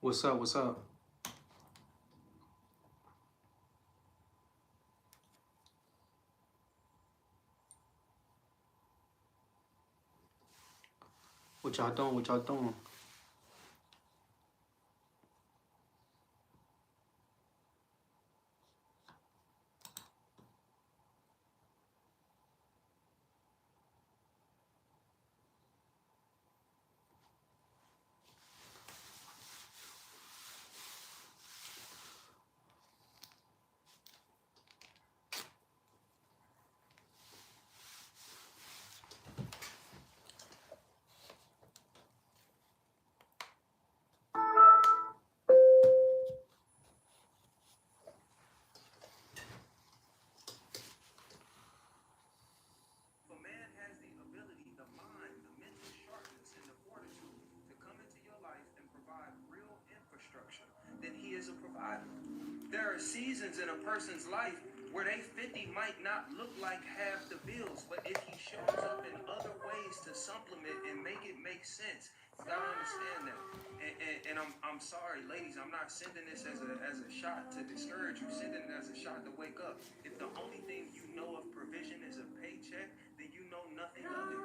What's up? What's up? What y'all doing? What y'all doing? A man has the ability, the mind, the mental sharpness, and the fortitude to come into your life and provide real infrastructure, then he is a provider. There are seasons in a person's life where they 50 might not look like half the bills, but if he shows up in other ways to supplement and make it make sense, you gotta understand that. And I'm sorry, ladies, I'm not sending this as a shot to discourage you, sending it as a shot to wake up. If the only thing you know of provision is a paycheck, then you know nothing of it.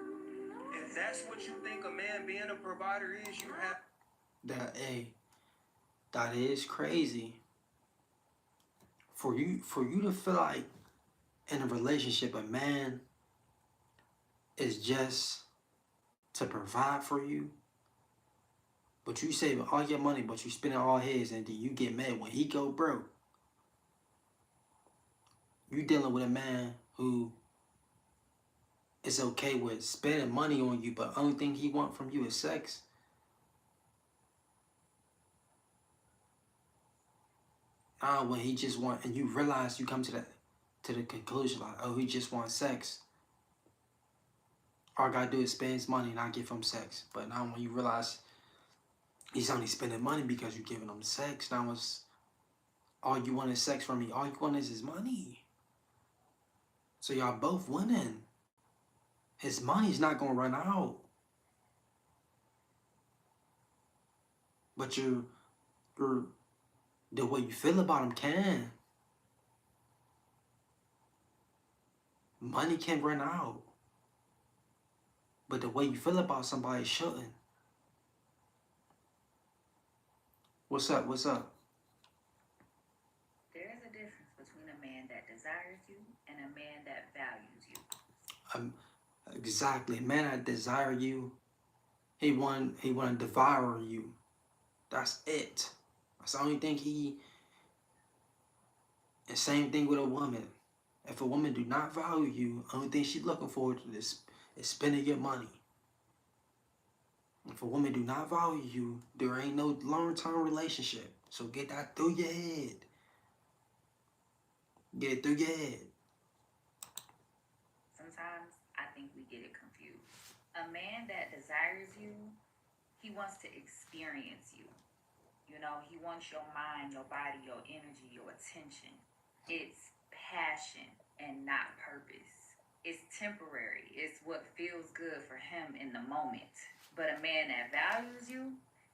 If that's what you think a man being a provider is, you have That is crazy. For you to feel like in a relationship a man is just to provide for you, but you saving all your money, but you spending all his, and then you get mad when he go broke. You dealing with a man who is okay with spending money on you, but only thing he want from you is sex. Now when he just want, and you realize, you come to the conclusion like, oh, he just wants sex. All I gotta do is spend his money and I give him sex. But now when you realize he's only spending money because you're giving him sex, now it's all you want is sex from me. All you want is his money. So y'all both winning. His money's not gonna run out. But you're the way you feel about him can. Money can run out. But the way you feel about somebody shouldn't. What's up? What's up? There is a difference between a man that desires you and a man that values you. Exactly. Man, I desire you. He want to devour you. That's it. That's the only thing he. And same thing with a woman. If a woman do not value you, only thing she's looking forward to is spending your money. If a woman do not value you, there ain't no long-term relationship. So get that through your head. Get it through your head. Sometimes I think we get it confused. A man that desires you, he wants to experience you. You know, he wants your mind, your body, your energy, your attention. It's passion and not purpose. It's temporary. It's what feels good for him in the moment. But a man that values you,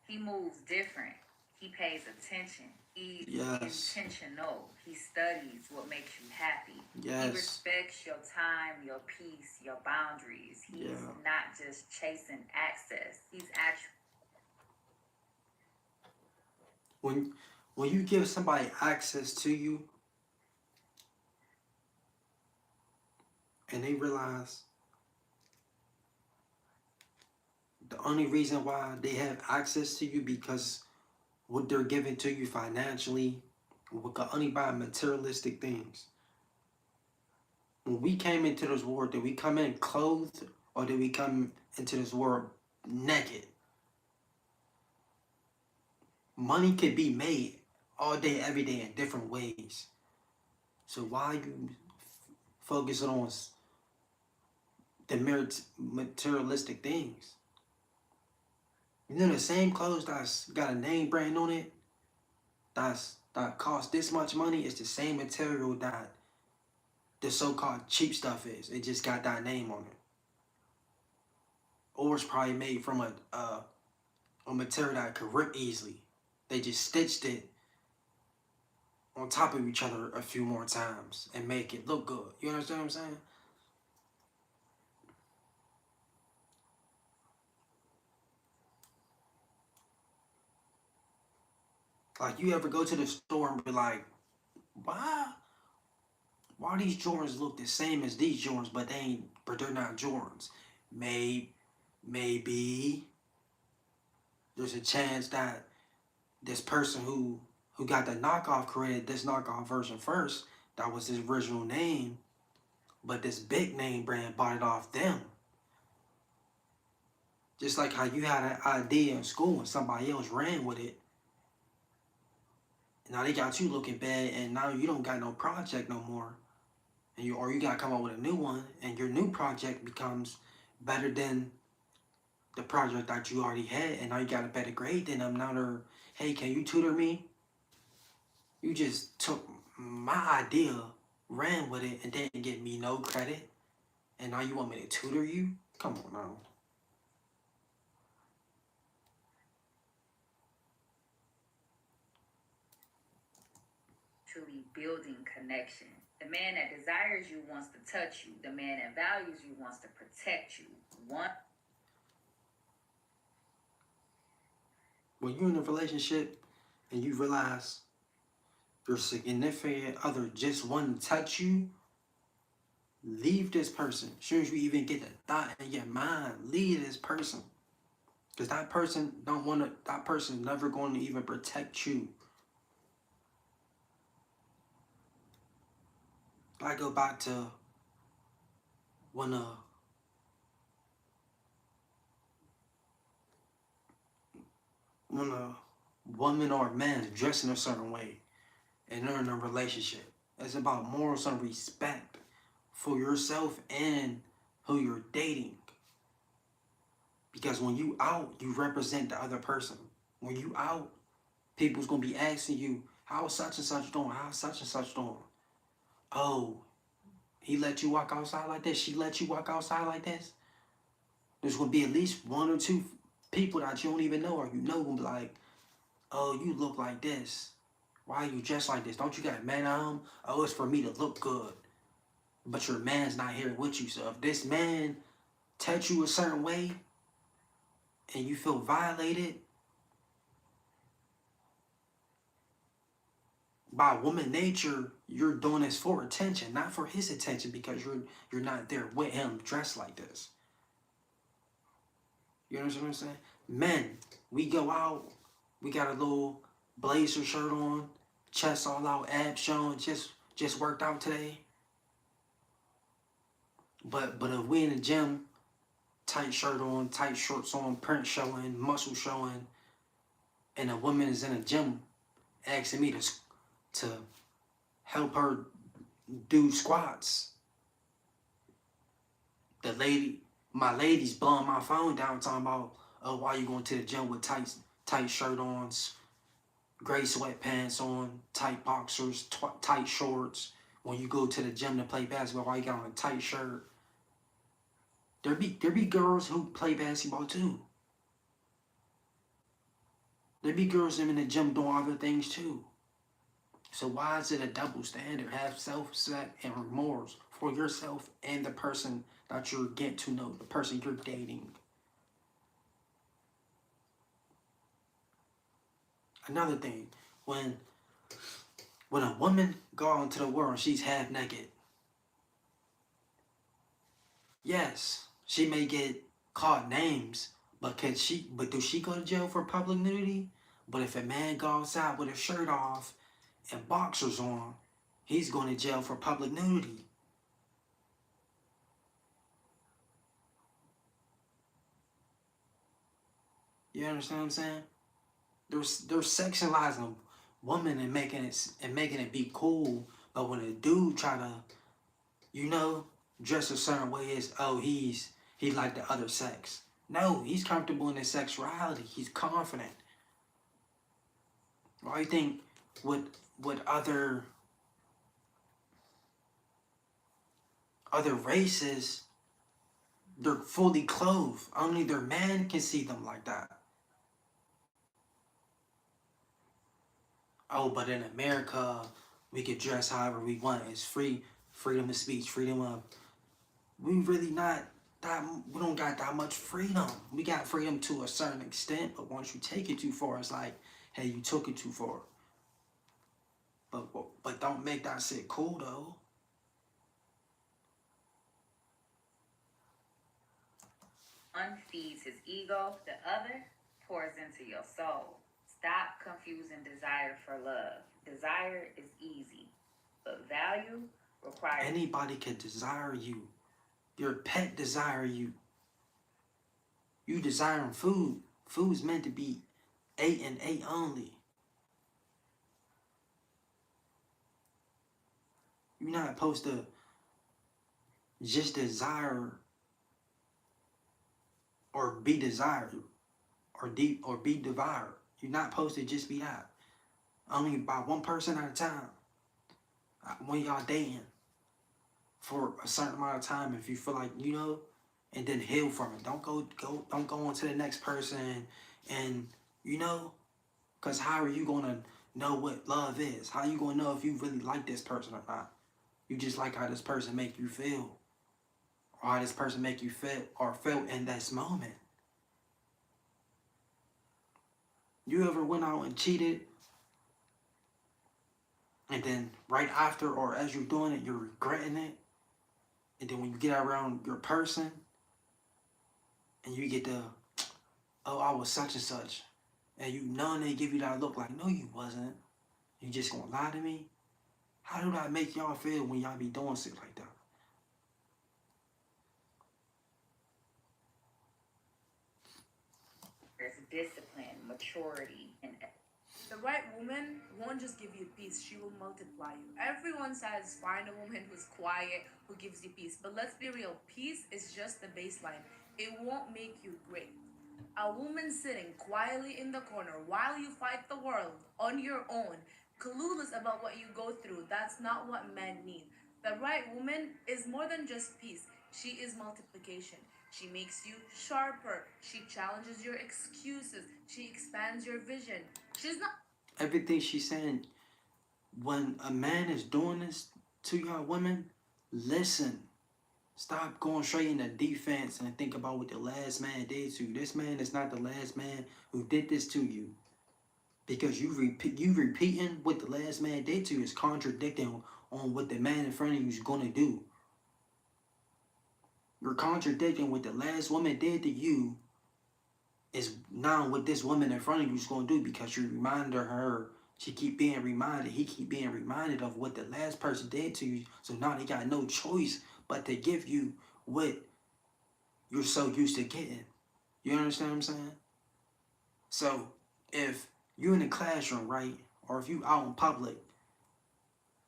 he moves different. He pays attention. He's intentional. He studies what makes you happy. He respects your time, your peace, your boundaries. He's not just chasing access. He's actually when you give somebody access to you and they realize the only reason why they have access to you because what they're giving to you financially, we can only buy materialistic things. When we came into this world, did we come in clothed or did we come into this world naked? Money could be made all day, every day in different ways. So why you focusing on the materialistic things? You know, the same clothes that's got a name brand on it, that cost this much money, is the same material that the so-called cheap stuff is. It just got that name on it. Or it's probably made from a material that could rip easily. They just stitched it on top of each other a few more times and make it look good. You understand what I'm saying? Like, you ever go to the store and be like, why? Why these Jordans look the same as these Jordans, but they're not Jordans? Maybe there's a chance that this person who got the knockoff created this knockoff version first. That was his original name, but this big name brand bought it off them. Just like how you had an idea in school and somebody else ran with it. Now they got you looking bad, and now you don't got no project no more. And you gotta come up with a new one, and your new project becomes better than the project that you already had, and now you got a better grade than them. Now they're, hey, can you tutor me? You just took my idea, ran with it, and didn't give me no credit, and now you want me to tutor you? Come on now. Truly building connection. The man that desires you wants to touch you. The man that values you wants to protect you. When you're in a relationship and you realize your significant other just want to touch you, leave this person. As soon as you even get the thought in your mind, leave this person. Because that person never going to even protect you. I go back to when a woman or a man is dressing a certain way and they're in a relationship. It's about morals and respect for yourself and who you're dating. Because when you out, you represent the other person. When you out, people's gonna be asking you, how's such and such doing? How's such and such doing? Oh, he let you walk outside like this? She let you walk outside like this? There's gonna be at least one or two people that you don't even know, or you know, gonna be like, oh, you look like this. Why are you dressed like this? Don't you got a man on? Oh, it's for me to look good. But your man's not here with you. So if this man touch you a certain way and you feel violated by woman nature, you're doing this for attention, not for his attention, because you're not there with him dressed like this. You understand what I'm saying? Men, we go out, we got a little blazer shirt on, chest all out, abs showing, just worked out today. But if we in the gym, tight shirt on, tight shorts on, print showing, muscle showing, and a woman is in a gym asking me to help her do squats, my lady's blowing my phone down talking about, oh, why you going to the gym with tight shirt on, gray sweatpants on, tight boxers, tight shorts. When you go to the gym to play basketball, why you got on a tight shirt? There be girls who play basketball too. There be girls in the gym doing other things too. So why is it a double standard? Have self-respect and remorse for yourself and the person that you're getting to know, the person you're dating. Another thing, when a woman go out into the world and she's half naked, yes, she may get called names, but does she go to jail for public nudity? But if a man goes outside with his shirt off and boxers on, he's going to jail for public nudity. You understand what I'm saying? They're sexualizing a woman and making it be cool, but when a dude try to, dress a certain way, is he like the other sex. No, he's comfortable in his sexuality. He's confident. Why do you think with other races, they're fully clothed? Only their man can see them like that. oh, but in America, we could dress however we want. It's freedom of speech, freedom of. We really not that. We don't got that much freedom. We got freedom to a certain extent, but once you take it too far, it's like, hey, you took it too far. But don't make that shit cool though. One feeds his ego, the other pours into your soul. Stop confusing desire for love. Desire is easy, but value requires. Anybody can desire you. Your pet desire you. You desiring food. Food's meant to be ate and ate only. You're not supposed to just desire or be desired or be devoured. You're not supposed to just be that. Only by one person at a time. When y'all dating for a certain amount of time, if you feel like and then heal from it. Don't go on to the next person, and because how are you gonna know what love is? How are you gonna know if you really like this person or not? You just like how this person make you feel, or how this person make you feel or felt in this moment. You ever went out and cheated, and then right after or as you're doing it, you're regretting it, and then when you get around your person, and you get the, oh, I was such and such, and they give you that look like, no, you wasn't. You just gonna lie to me? How do that make y'all feel when y'all be doing shit like that? There's discipline, maturity, and The right woman won't just give you peace, she will multiply you. Everyone says find a woman who's quiet, who gives you peace. But let's be real, peace is just the baseline. It won't make you great. A woman sitting quietly in the corner while you fight the world on your own, clueless about what you go through, that's not what men need. The right woman is more than just peace, she is multiplication. She makes you sharper. She challenges your excuses. She expands your vision. She's not. Everything she's saying, when a man is doing this to y'all women, listen. Stop going straight into defense and think about what the last man did to you. This man is not the last man who did this to you. Because you repeating what the last man did to you is contradicting on what the man in front of you is going to do. You're contradicting what the last woman did to you is now what this woman in front of you is going to do, because you reminded her, she keep being reminded, he keep being reminded of what the last person did to you. So now they got no choice but to give you what you're so used to getting. You understand what I'm saying? So if you in the classroom, right, or if you out in public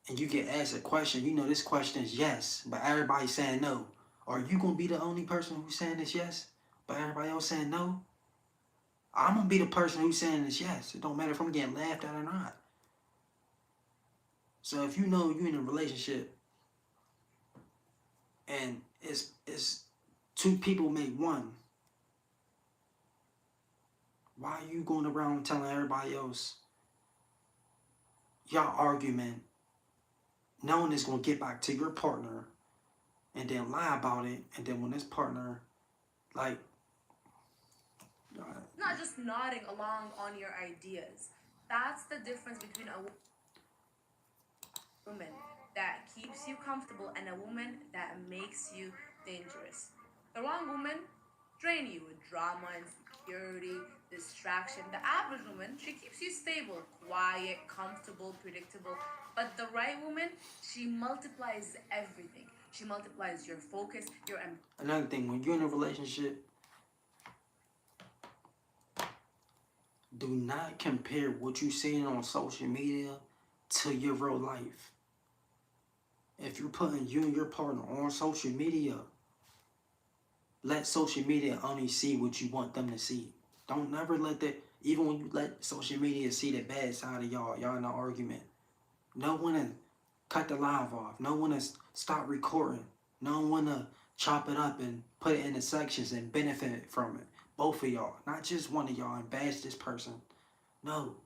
and you get asked a question, this question is yes, but everybody's saying no. Are you going to be the only person who's saying this yes, but everybody else saying no? I'm going to be the person who's saying this yes. It don't matter if I'm getting laughed at or not. So if you know you're in a relationship and it's two people make one, why are you going around telling everybody else y'all argument, knowing it's going to get back to your partner, and then lie about it, and then when this partner, like, Not just nodding along on your ideas. That's the difference between a woman that keeps you comfortable and a woman that makes you dangerous. The wrong woman drain you with drama, insecurity, distraction. The average woman, she keeps you stable, quiet, comfortable, predictable. But the right woman, she multiplies everything. She multiplies your focus, your another thing, when you're in a relationship, do not compare what you're seeing on social media to your real life. If you're putting you and your partner on social media, let social media only see what you want them to see. Don't never let that, even when you let social media see the bad side of y'all in an argument. No one to cut the live off. No one to stop recording. No one to chop it up and put it into sections and benefit from it. Both of y'all, not just one of y'all, and bash this person. No.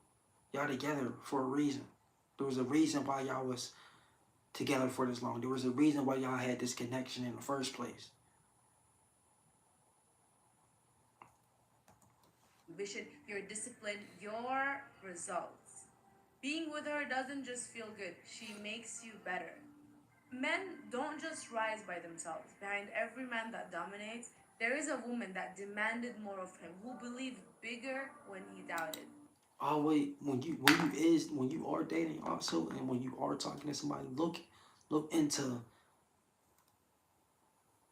Y'all together for a reason. There was a reason why y'all was together for this long. There was a reason why y'all had this connection in the first place. Vision, your discipline, your results. Being with her doesn't just feel good, she makes you better. Men don't just rise by themselves. Behind every man that dominates, there is a woman that demanded more of him, who believed bigger when he doubted. Always when you are dating also, and when you are talking to somebody, look into,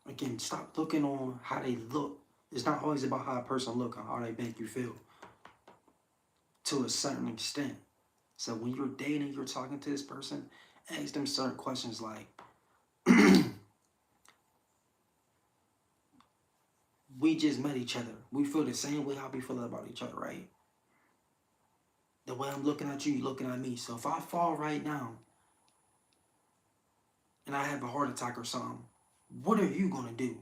again, stop looking on how they look. It's not always about how a person look or how they make you feel, to a certain extent. So when you're dating, you're talking to this person, ask them certain questions like, we just met each other. We feel the same way how we feel about each other, right? The way I'm looking at you, you're looking at me. So if I fall right now and I have a heart attack or something, what are you gonna do?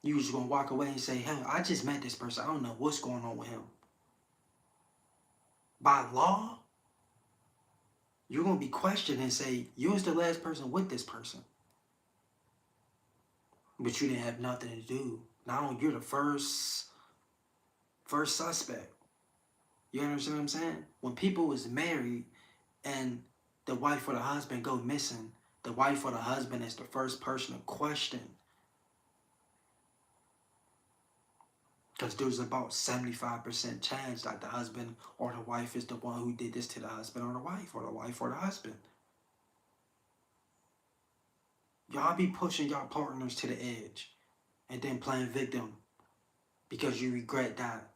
You just gonna walk away and say, hey, I just met this person. I don't know what's going on with him. By law, you're gonna be questioned and say, you was the last person with this person. But you didn't have nothing to do. Now you're the first suspect. You understand what I'm saying? When people is married and the wife or the husband go missing, the wife or the husband is the first person to question. Because there's about 75% chance that the husband or the wife is the one who did this to the husband or the wife or the husband. Y'all be pushing y'all partners to the edge and then playing victim because you regret that.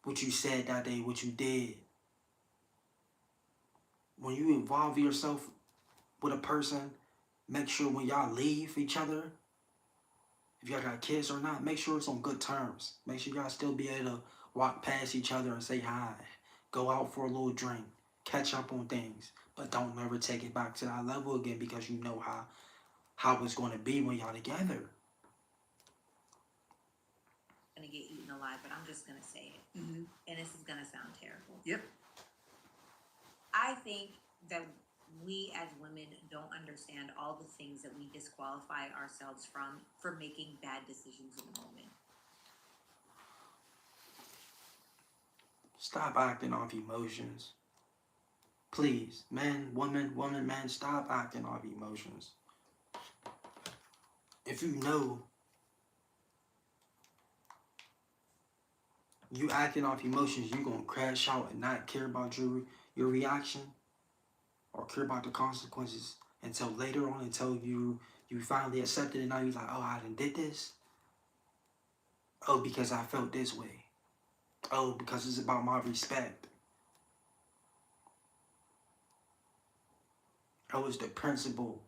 What you said that day, what you did. When you involve yourself with a person, make sure when y'all leave each other, if y'all got kids or not, make sure it's on good terms. Make sure y'all still be able to walk past each other and say hi. Go out for a little drink. Catch up on things. But don't never take it back to that level again, because you know how it's going to be when y'all together. Gonna get eaten alive, but I'm just gonna say it. Mm-hmm. And this is gonna sound terrible. Yep. I think that we as women don't understand all the things that we disqualify ourselves from for making bad decisions in the moment. Stop acting off emotions. Please, men, woman, man, stop acting off emotions. If you know you acting off emotions, you gonna crash out and not care about your reaction or care about the consequences until later on, until you finally accept it, and now you're like, oh, I done did this. Oh, because I felt this way. Oh, because it's about my respect. Oh, it's the principle.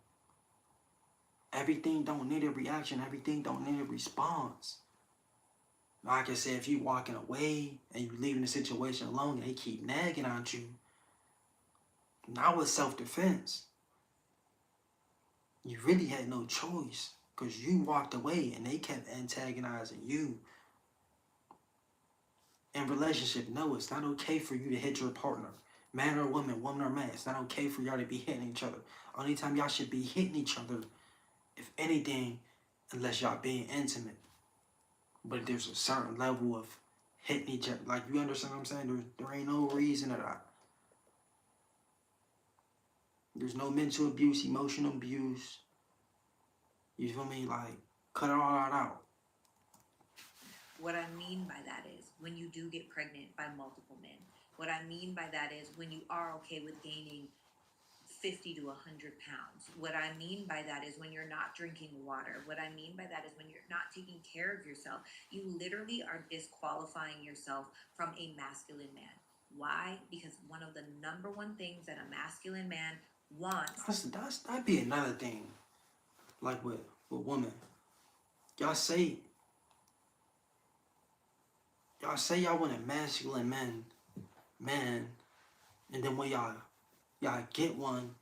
Everything don't need a reaction. Everything don't need a response. Like I said, if you walking away and you leaving the situation alone and they keep nagging on you, now it's self-defense. You really had no choice because you walked away and they kept antagonizing you. In relationship, no, it's not okay for you to hit your partner. Man or woman, woman or man. It's not okay for y'all to be hitting each other. Only time y'all should be hitting each other, if anything, unless y'all being intimate. But there's a certain level of hitting each other. Like, you understand what I'm saying? There ain't no reason to that. There's no mental abuse, emotional abuse. You feel me? Like, cut all that out. What I mean by that is when you do get pregnant by multiple men. What I mean by that is when you are okay with gaining 50 to 100 pounds. What I mean by that is when you're not drinking water. What I mean by that is when you're not taking care of yourself. You literally are disqualifying yourself from a masculine man. Why? Because one of the number one things that a masculine man wants. That'd be another thing. Like with women. Y'all say y'all want a masculine man, and then when y'all get one,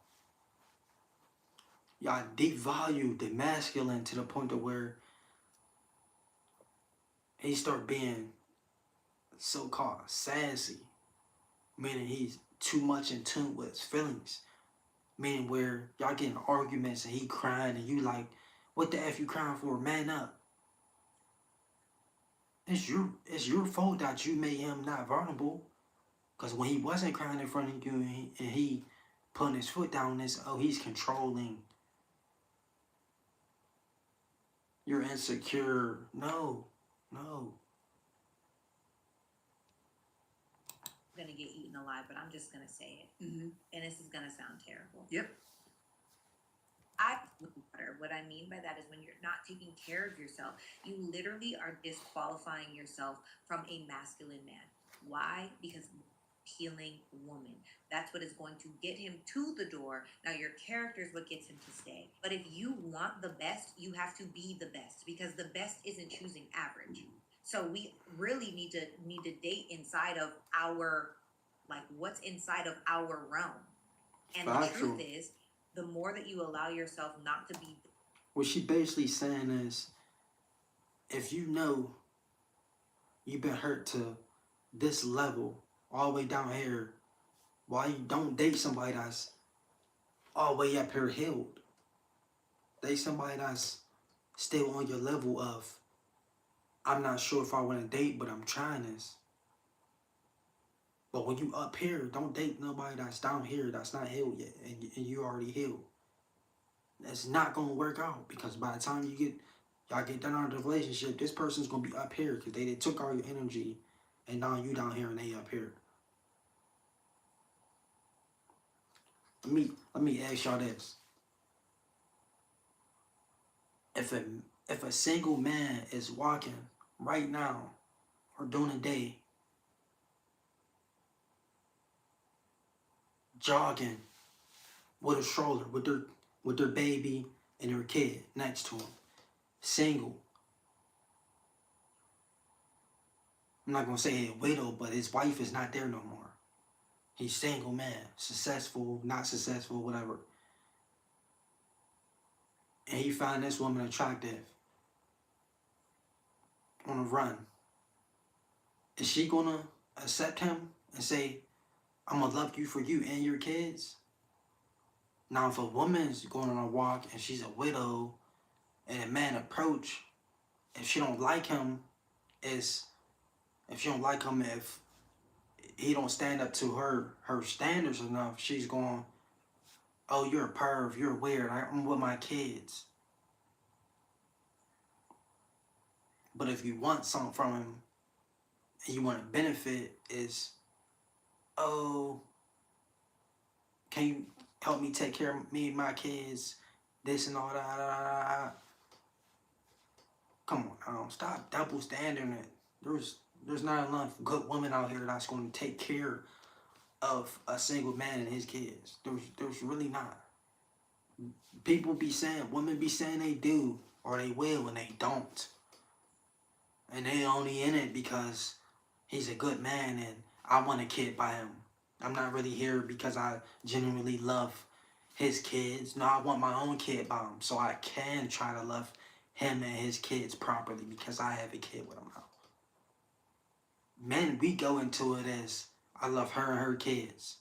y'all devalue the masculine to the point of where he start being so-called sassy, meaning he's too much in tune with his feelings, meaning where y'all getting arguments and he crying and you like, what the F you crying for? Man up. It's your fault that you made him not vulnerable. Cause when he wasn't crying in front of you and he putting his foot down, this he's controlling. You're insecure. No. I'm gonna get eaten alive, but I'm just gonna say it, Mm-hmm. and this is gonna sound terrible. Yep. What I mean by that is when you're not taking care of yourself, you literally are disqualifying yourself from a masculine man. Why? Because healing woman. That's what is going to get him to the door. Now your character is what gets him to stay. But if you want the best, you have to be the best, because the best isn't choosing average. So we really need to date inside of our, like, what's inside of our realm. And the Factual. truth is, the more that you allow yourself not to be, What she basically saying is, if you know you've been hurt to this level, all the way down here, why you don't date somebody that's all the way up here healed? Date somebody that's still on your level of, I'm not sure if I want to date, but I'm trying this. But when you up here, don't date nobody that's down here that's not healed yet, and you already healed. It's not gonna work out, because by the time y'all get done out of the relationship, this person's gonna be up here because they took all your energy, and now you down here and they up here. Let me ask y'all this: if a single man is walking right now or during the day, jogging with a stroller with their baby and their kid next to him, single. I'm not gonna say a widow, but his wife is not there no more. He's single man, successful, not successful, whatever. And he found this woman attractive on a run. Is she gonna accept him and say, I'm gonna love you for you and your kids? Now, if a woman's going on a walk and she's a widow and a man approach, if she don't like him, if he don't stand up to her standards enough, she's going, oh, you're a perv, you're weird, I'm with my kids. But if you want something from him and you want to benefit, is, oh, can you help me take care of me and my kids, this and all that. Come on, stop double standarding it. There's not enough good women out here that's going to take care of a single man and his kids. There's really not. Women be saying they do or they will, and they don't. And they only in it because he's a good man and I want a kid by him. I'm not really here because I genuinely love his kids. No, I want my own kid by him, so I can try to love him and his kids properly because I have a kid with him now. Men, we go into it as, I love her and her kids.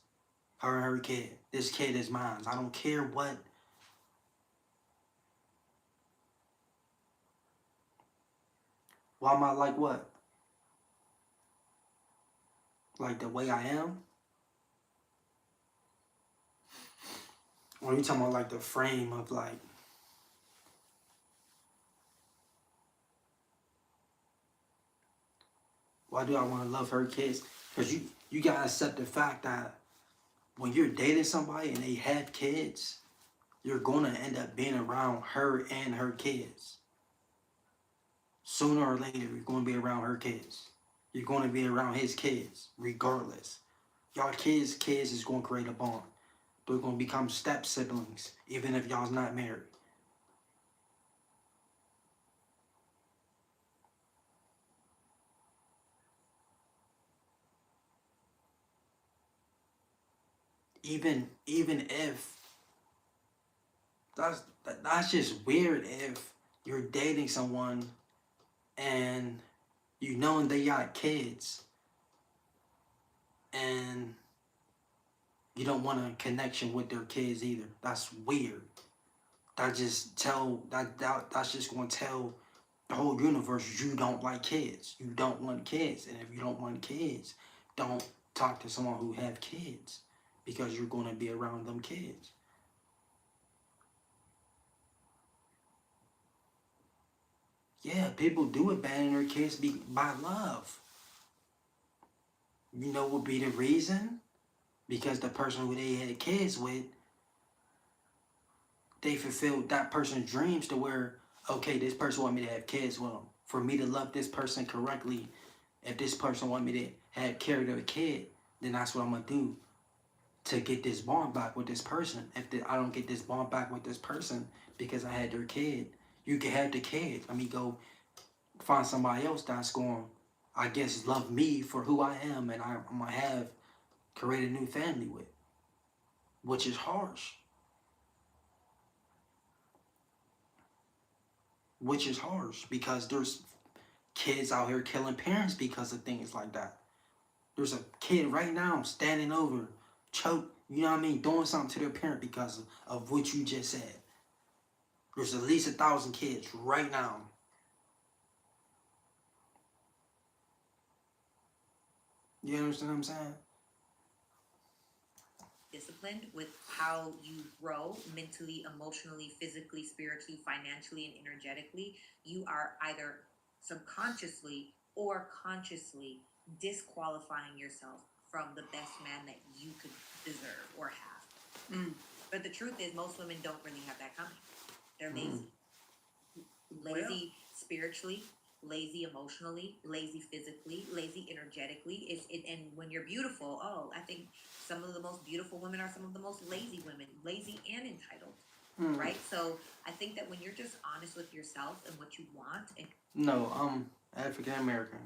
Her and her kid. This kid is mine. I don't care what. Why am I like what? Like the way I am? Or are you talking about like the frame of like, why do I want to love her kids? Because you gotta accept the fact that when you're dating somebody and they have kids, you're gonna end up being around her and her kids. Sooner or later, you're gonna be around her kids. You're gonna be around his kids, regardless. Y'all kids is gonna create a bond. They're gonna become step siblings, even if y'all's not married. Even if that's just weird if you're dating someone and you know they got kids and you don't want a connection with their kids either. That's weird. That's just gonna tell the whole universe you don't like kids. You don't want kids, and if you don't want kids, don't talk to someone who have kids because you're gonna be around them kids. Yeah, people do abandon their kids by love. You know what would be the reason? Because the person who they had kids with, they fulfilled that person's dreams to where, okay, this person want me to have kids with them. For me to love this person correctly, if this person want me to have care of a kid, then that's what I'm gonna do to get this bond back with this person. If I don't get this bond back with this person because I had their kid, you can have the kid. Let me go find somebody else that's going, I guess, love me for who I am, and I'm gonna have create a new family with, which is harsh. Which is harsh because there's kids out here killing parents because of things like that. There's a kid right now standing over, choke, you know what I mean, doing something to their parent because of what you just said. There's at least 1,000 kids right now. You understand what I'm saying? Disciplined with how you grow mentally, emotionally, physically, spiritually, financially, and energetically, you are either subconsciously or consciously disqualifying yourself from the best man that you could deserve or have. But the truth is, most women don't really have that coming. They're lazy. Lazy spiritually, lazy emotionally, lazy physically, lazy energetically. And when you're beautiful, I think some of the most beautiful women are some of the most lazy women, lazy and entitled, right? So I think that when you're just honest with yourself and what you want, and No, I'm African American.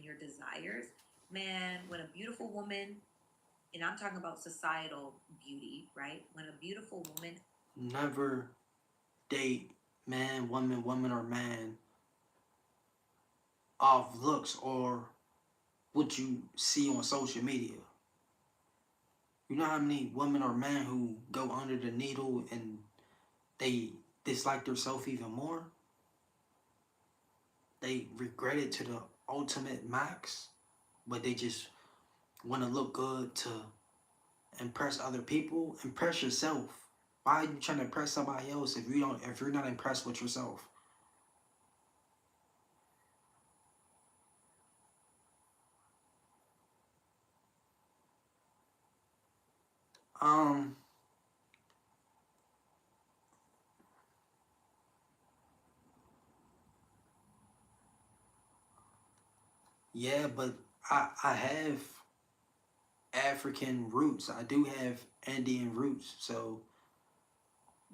your desires, man, when a beautiful woman, and I'm talking about societal beauty, right? When a beautiful woman, Never date man, woman, or man off looks or what you see on social media. You know how many women or men who go under the needle and they dislike themselves even more? They regret it to the ultimate max, but they just want to look good to impress other people. Impress yourself. Why are you trying to impress somebody else if you're not impressed with yourself? Um yeah, but I have African roots. I do have Indian roots. So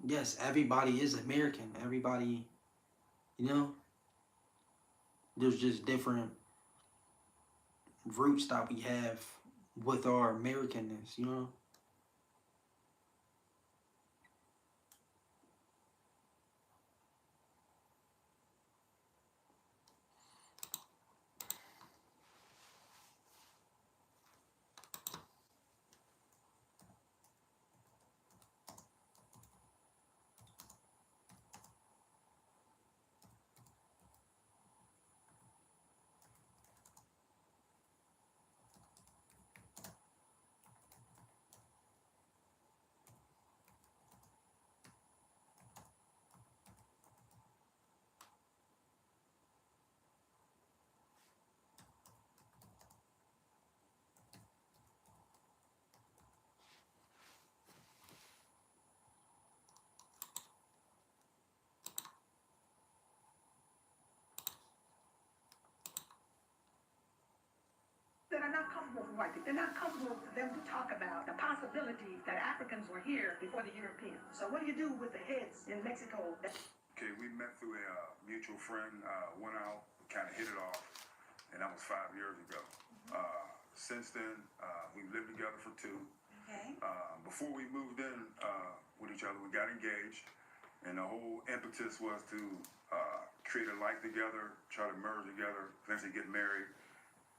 yes, everybody is American. Everybody, you know, there's just different roots that we have with our Americanness, you know? not comfortable for white people. They're not comfortable for them to talk about the possibility that Africans were here before the Europeans. So what do you do with the heads in Mexico? Okay, we met through a mutual friend, went out, kind of hit it off, and that was 5 years ago. Since then, we lived together for 2. Okay. Before we moved in with each other, we got engaged, and the whole impetus was to create a life together, try to merge together, eventually get married,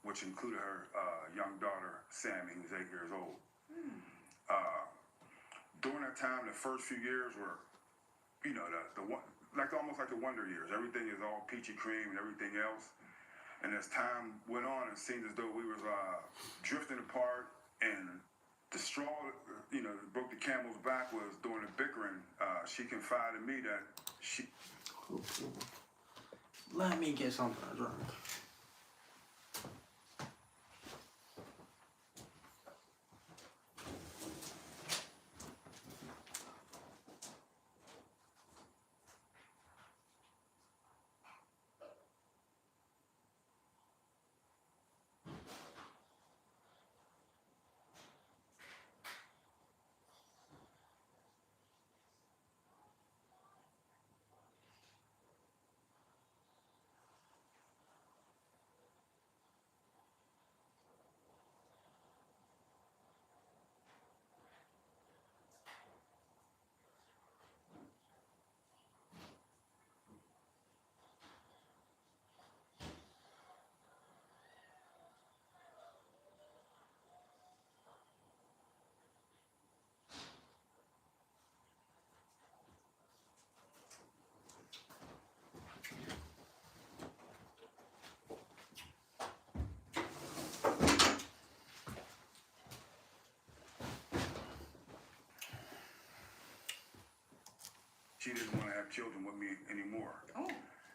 which included her young daughter, Sammy, who's 8 years old. During that time, the first few years were, you know, almost like the wonder years. Everything is all peachy cream and everything else. And as time went on, it seemed as though we was drifting apart, and the straw, you know, that broke the camel's back was during the bickering. She confided in me that she. Let me get something to drink. She didn't want to have children with me anymore. Oh,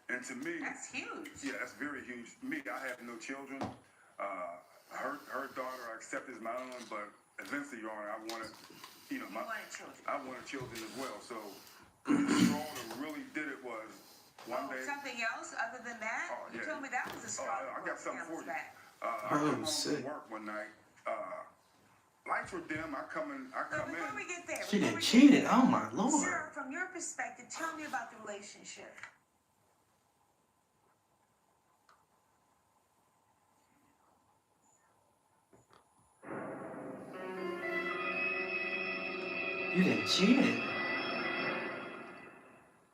And to me, that's huge. yeah, that's very huge. Me, I have no children. Her daughter I accept as my own, but eventually, Your Honor, I wanted, you know, You wanted children. I wanted children as well. So the straw that really did it was one day. Something else other than that? Oh, You yeah. told me that was a Oh, straw. I got something for you. Back. I come home sick. from work one night. Lights were dim. I come But before in. we get there, She before done we get cheated. there, Oh my lord. Sir, from your perspective, tell me about the relationship. You done cheated.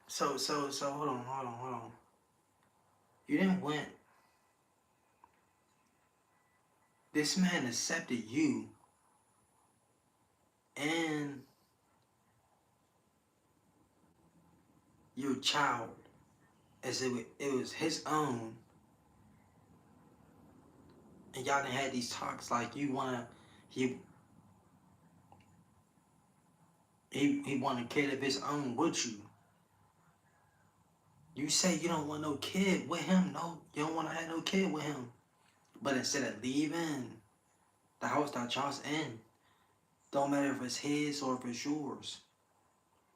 So hold on. You didn't went. This man accepted you and your child as it was his own, and y'all done had these talks like you wanna he want a kid of his own with you. You say you don't want no kid with him. No, you don't want to have no kid with him. But instead of leaving the house that y'all's in, don't matter if it's his or if it's yours,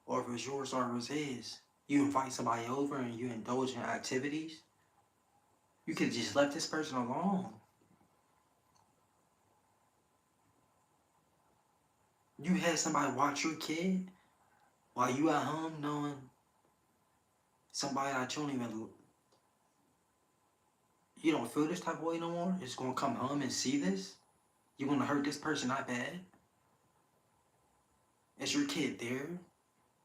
or if it's yours or if it's his, you invite somebody over and you indulge in activities. You could have just left this person alone. You had somebody watch your kid while you at home knowing somebody that you don't feel this type of way no more, is gonna come home and see this? You wanna hurt this person that bad? Is your kid there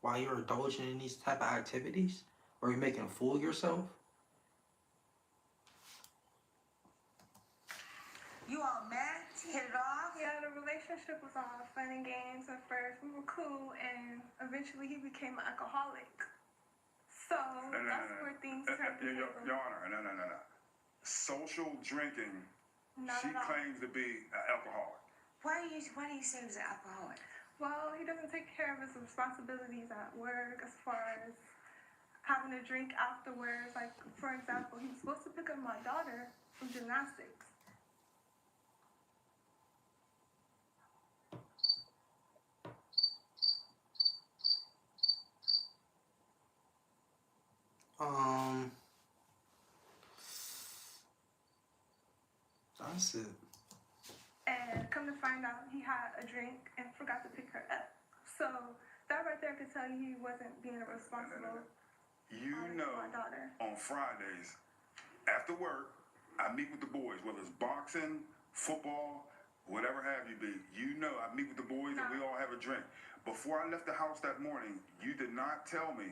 while you're indulging in these type of activities? Or you're making a fool of yourself? You all met, hit it off. Yeah, the relationship was all fun and games at first. We were cool, and eventually he became an alcoholic. So that's where things turned to Your Honor, no. Social drinking. Not She at all. claims to be an alcoholic. Why do you say he was an alcoholic? Well, he doesn't take care of his responsibilities at work as far as having a drink afterwards. Like, for example, he was supposed to pick up my daughter from gymnastics. That's it. and come to find out he had a drink and forgot to pick her up. So that right there could tell you he wasn't being a responsible You father know, to my daughter. on Fridays, after work, I meet with the boys, whether it's boxing, football, whatever have you be. You know, I meet with the boys and we all have a drink. Before I left the house that morning, you did not tell me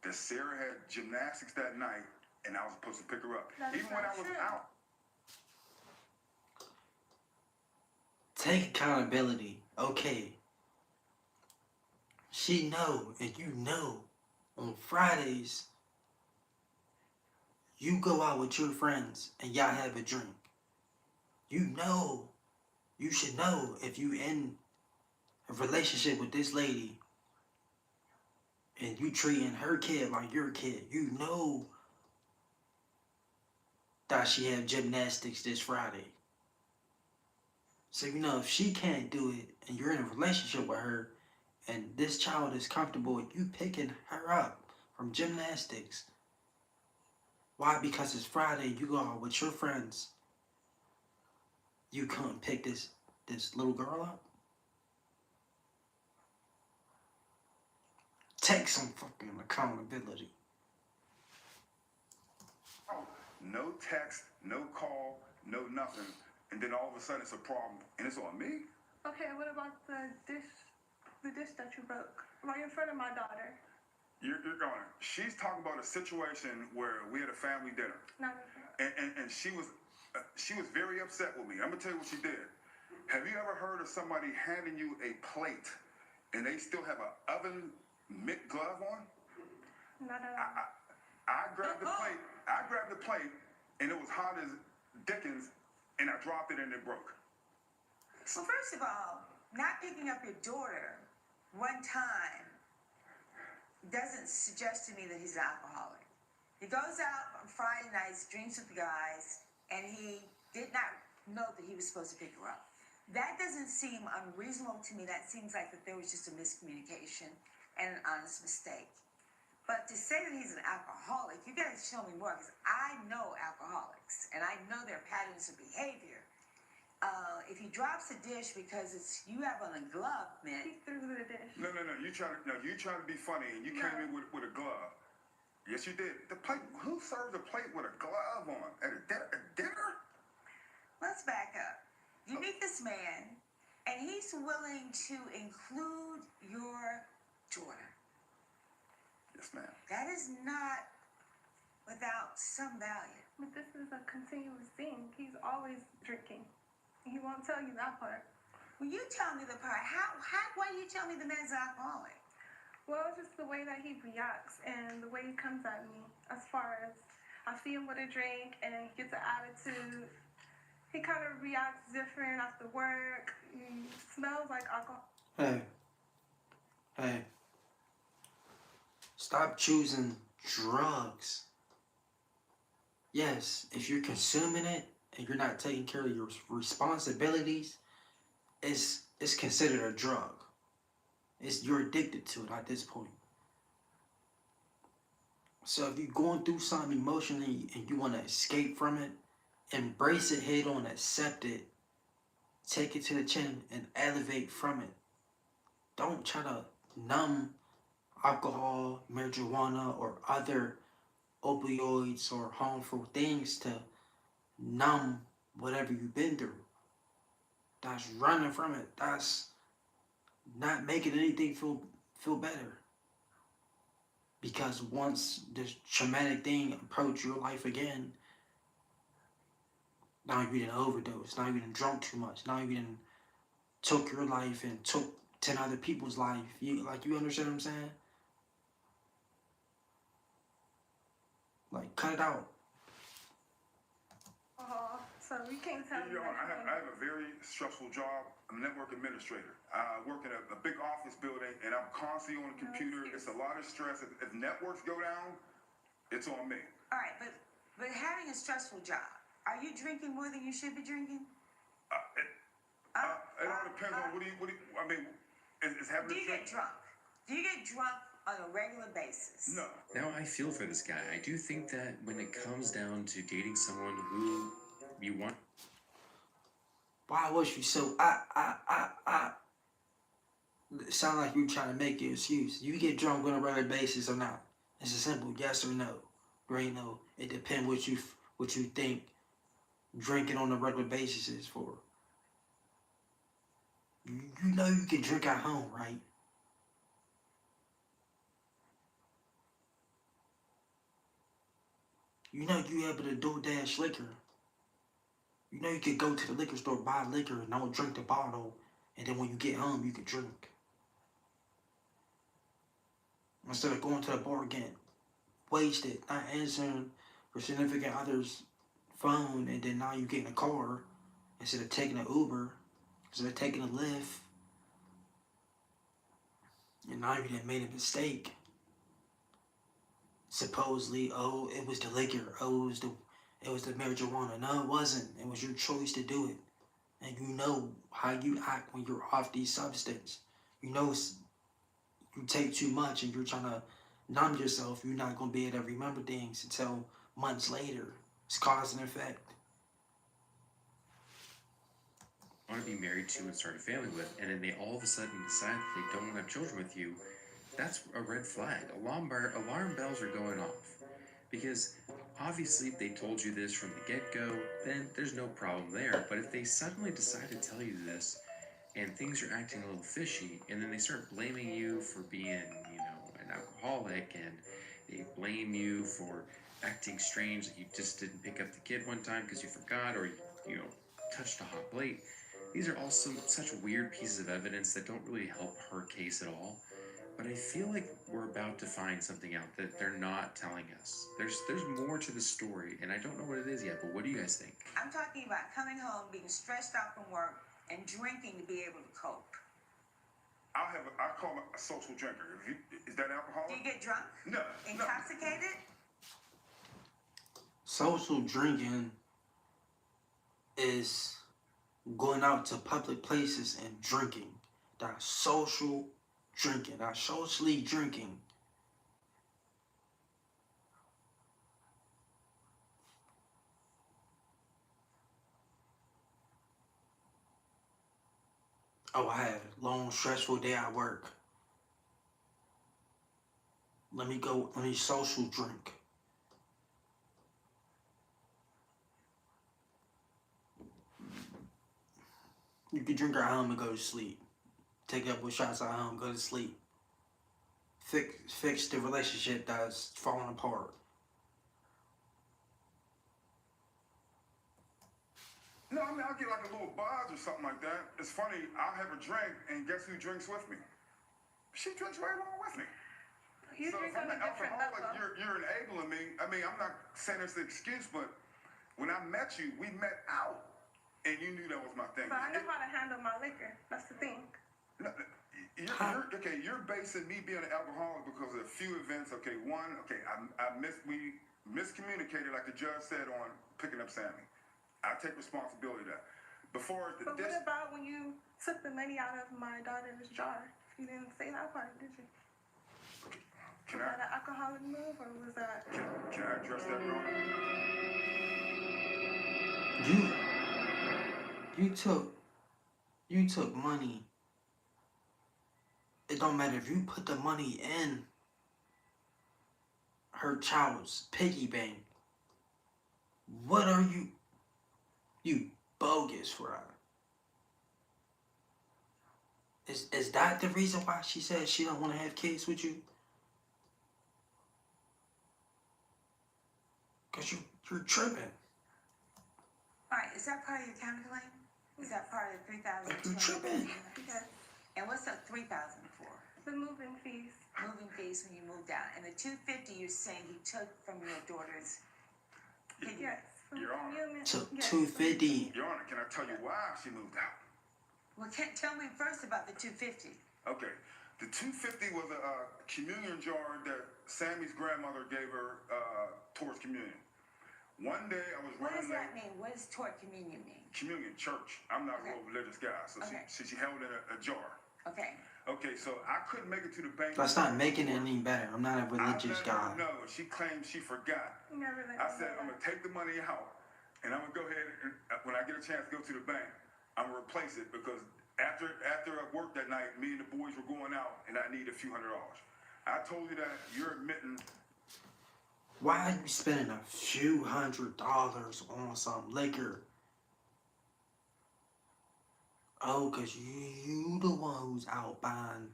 that Sarah had gymnastics that night and I was supposed to pick her up. That's Even when I not was true. out. Take accountability. Okay. She know and you know on Fridays you go out with your friends and y'all have a drink. You know, you should know if you in a relationship with this lady and you treating her kid like your kid, you know that she have gymnastics this Friday. So you know if she can't do it and you're in a relationship with her and this child is comfortable with you picking her up from gymnastics. Why? Because it's Friday, you go out with your friends. You couldn't pick this little girl up? Take some fucking accountability. No text, no call, no nothing. And then all of a sudden it's a problem and it's on me? Okay, what about the dish that you broke right in front of my daughter? You're going. She's talking about a situation where we had a family dinner. Not And she was very upset with me. I'm gonna tell you what she did. Have you ever heard of somebody handing you a plate and they still have an oven mitt glove on? not at all. I grabbed the plate and it was hot as Dickens and I dropped it and it broke. Well, first of all, not picking up your daughter one time doesn't suggest to me that he's an alcoholic. He goes out on Friday nights, drinks with the guys, and he did not know that he was supposed to pick her up. That doesn't seem unreasonable to me. That seems like that there was just a miscommunication and an honest mistake. But to say that he's an alcoholic, you gotta show me more, because I know alcoholics, and I know their patterns of behavior. If he drops a dish because you have on a glove mitt. He threw the dish. No. You try to be funny and you came in with a glove. Yes, you did. The plate. Who serves a plate with a glove on at a dinner? Let's back up. You meet this man, and he's willing to include your daughter. Yes, ma'am. That is not without some value. But this is a continuous thing. He's always drinking. He won't tell you that part. Well, you tell me the part. Why do you tell me the man's an alcoholic? Well, it's just the way that he reacts and the way he comes at me. As far as I see him with a drink and he gets an attitude, he kind of reacts different after work. He smells like alcohol. Hey. Stop choosing drugs. Yes, if you're consuming it and you're not taking care of your responsibilities, it's considered a drug. You're addicted to it at this point. So if you're going through something emotionally and you want to escape from it, embrace it head on, accept it, take it to the chin and elevate from it. Don't try to numb alcohol, marijuana, or other opioids or harmful things to numb whatever you've been through. That's running from it. That's not making anything feel better. Because once this traumatic thing approach your life again, now you didn't overdose, now you didn't drunk too much, now you didn't took your life and took 10 other people's life. You understand what I'm saying? Like, cut it out. So we can't tell You know, I have a very stressful job. I'm a network administrator. I work in a big office building, and I'm constantly on the computer. It's a lot of stress. If networks go down, it's on me. All right, but having a stressful job, are you drinking more than you should be drinking? It all depends on what do you, I mean, is having Do you get drunk? Do you get drunk on a regular basis? No. Now I feel for this guy. I do think that when it comes down to dating someone who you want... Why was you so It sound like you trying to make your excuse. You get drunk on a regular basis or not? It's a simple yes or no. There ain't no. It depends what you think drinking on a regular basis is for. You know you can drink at home, right? You know you able to DoorDash liquor. You know you could go to the liquor store, buy liquor, and don't drink the bottle, and then when you get home, you can drink. Instead of going to the bar again, wasted, not answering your significant other's phone, and then now you get in a car instead of taking an Uber, instead of taking a Lyft, and now you done made a mistake. Supposedly, oh, it was the liquor, oh, it was the marijuana. No, it wasn't. It was your choice to do it, and you know how you act when you're off these substances. You know you take too much, and you're trying to numb yourself. You're not gonna be able to remember things until months later. It's cause and effect. Want to be married to and start a family with, and then they all of a sudden decide that they don't want to have children with you, that's a red flag. Alarm bells are going off. Because obviously if they told you this from the get-go, then there's no problem there. But if they suddenly decide to tell you this, and things are acting a little fishy, and then they start blaming you for being, an alcoholic, and they blame you for acting strange, like you just didn't pick up the kid one time because you forgot, or you touched a hot plate. These are also such weird pieces of evidence that don't really help her case at all. But I feel like we're about to find something out that they're not telling us. There's more to the story, and I don't know what it is yet, but what do you guys think? I'm talking about coming home, being stressed out from work, and drinking to be able to cope. I call it a social drinker. Is that alcohol? Do you get drunk? No. Intoxicated? Social drinking is going out to public places and drinking. That's social drinking. That's socially drinking. Oh, I had a long, stressful day at work. Let me social drink. You can drink at home and go to sleep. Take a couple shots at home, go to sleep. Fix the relationship that's falling apart. No, I mean, I'll get like a little buzz or something like that. It's funny, I'll have a drink, and guess who drinks with me? She drinks right along with me. You So drink if I'm on an a different alcoholic, level. you're enabling me. I mean, I'm not saying it's an excuse, but when I met you, we met out, and you knew that was my thing. But I know how to handle my liquor. That's the thing. No, you're basing me being an alcoholic because of a few events. Okay, one, we miscommunicated, like the judge said, on picking up Sammy. I take responsibility of that. Before the But what about when you took the money out of my daughter's jar? You didn't say that part, did you? Can Was that I an alcoholic move, or was that? can I address that, Your Honor? You took money. It don't matter if you put the money in her child's piggy bank. What are you? You bogus for her. Is that the reason why she said she don't want to have kids with you? Cause you're tripping. All right, is that part of your counterclaim? Is that part of the $3,000? You're tripping. Yes. And what's that $3,000 for? The moving fees. Moving fees when you moved out, and the $250 you're saying he took from your daughter's. Yes. From Your Honor. Human. Took Yes. $250. Your Honor, can I tell you why she moved out? Well, tell me first about the $250. Okay, the $250 was a communion jar that Sammy's grandmother gave her towards communion. One day I was What does running that mean? What does toward communion mean? communion church. I'm not a Okay. real religious guy, so Okay. she held it in a jar. Okay. Okay, so I couldn't make it to the bank. That's not making it any better. I'm not a religious guy. No, she claimed she forgot. Never let I me said know I'm that. gonna take the money out, and I'm gonna go ahead and when I get a chance, go to the bank. I'm gonna replace it because after I worked that night, me and the boys were going out, and I need a few $100. I told you that you're admitting. Why are you spending a few $100s on some liquor? Oh, cause you the one who's out buying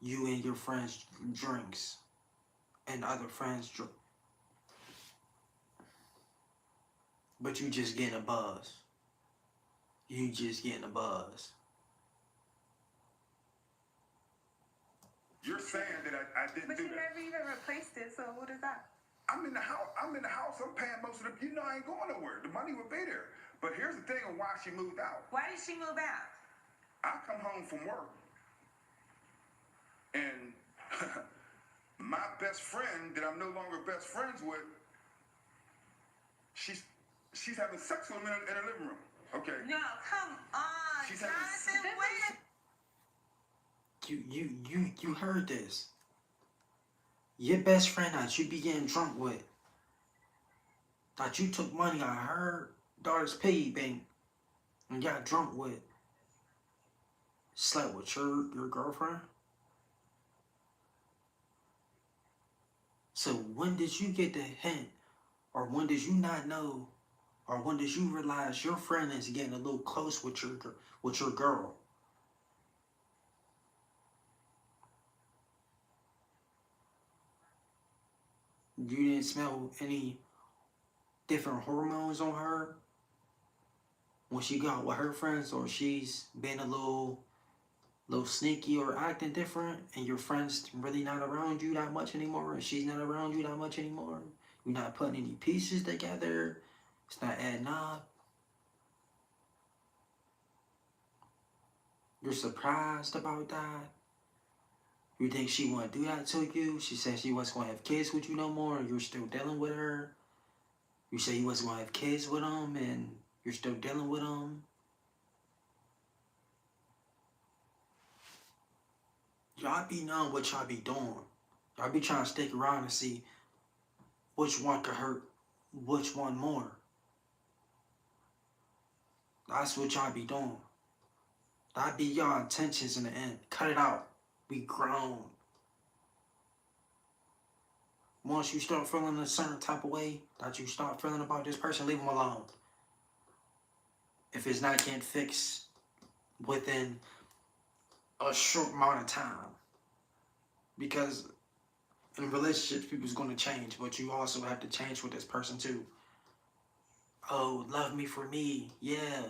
you and your friends drinks and other friends drink. But you just getting a buzz. You just getting a buzz. You're saying that I didn't But do you that. never even replaced it, so what is that? I'm in the house. I'm paying most of the. You know, I ain't going nowhere. The money would be there. But here's the thing on why she moved out. Why did she move out? I come home from work, and my best friend that I'm no longer best friends with, she's having sex with him in her living room. Okay. No, come on, She's having Jonathan. Wait. You heard this. Your best friend that you be getting drunk with, that you took money out of her daughter's piggy bank and got drunk with, slept with your girlfriend? So when did you get the hint, or when did you not know, or when did you realize your friend is getting a little close with your girl? You didn't smell any different hormones on her when she got with her friends, or she's been a little sneaky or acting different, and your friend's really not around you that much anymore, and she's not around you that much anymore. You're not putting any pieces together. It's not adding up. You're surprised about that. You think she wouldn't do that to you? She said she wasn't going to have kids with you no more, and you're still dealing with her. You say you wasn't going to have kids with him, and you're still dealing with him. Y'all be knowing what y'all be doing. Y'all be trying to stick around and see which one could hurt which one more. That's what y'all be doing. That be y'all intentions in the end. Cut it out. We grown. Once you start feeling a certain type of way that you start feeling about this person, leave them alone. If it's not getting fixed within a short amount of time. Because in relationships, people's going to change, but you also have to change with this person too. Oh, love me for me. Yeah.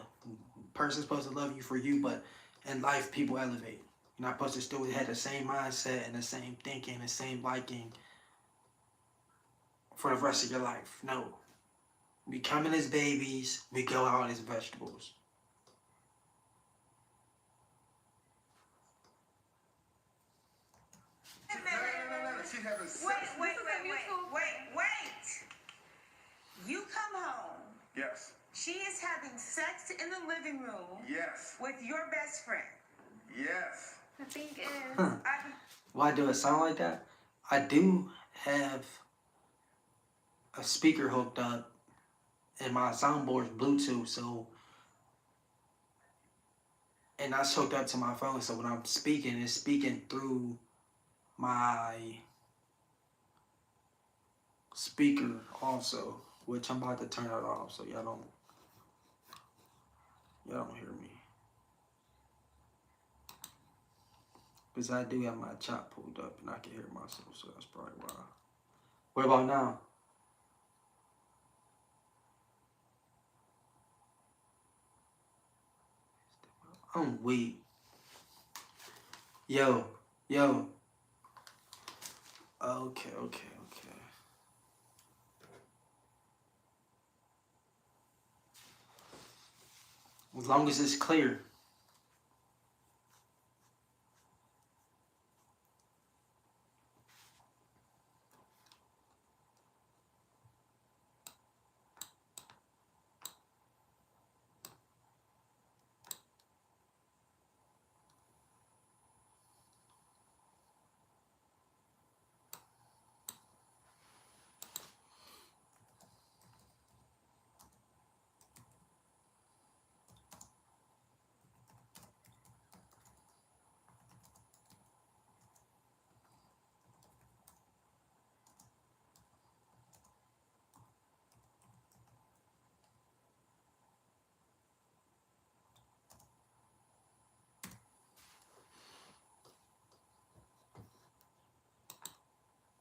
Person's supposed to love you for you, but in life, people elevate. You're not supposed to still have the same mindset and the same thinking, the same liking for the rest of your life. No. We come in as babies, we go out as vegetables. No. She's having sex. Wait. You come home. Yes. She is having sex in the living room. Yes. With your best friend. Yes. The thing is, Why do it sound like that? I do have a speaker hooked up and my soundboard's Bluetooth, so, and that's hooked up to my phone, so when I'm speaking, it's speaking through my speaker also, which I'm about to turn it off so y'all don't hear me. Because I do have my chat pulled up and I can hear myself, so that's probably why. What about now? I'm weak. Yo. Okay. As long as it's clear.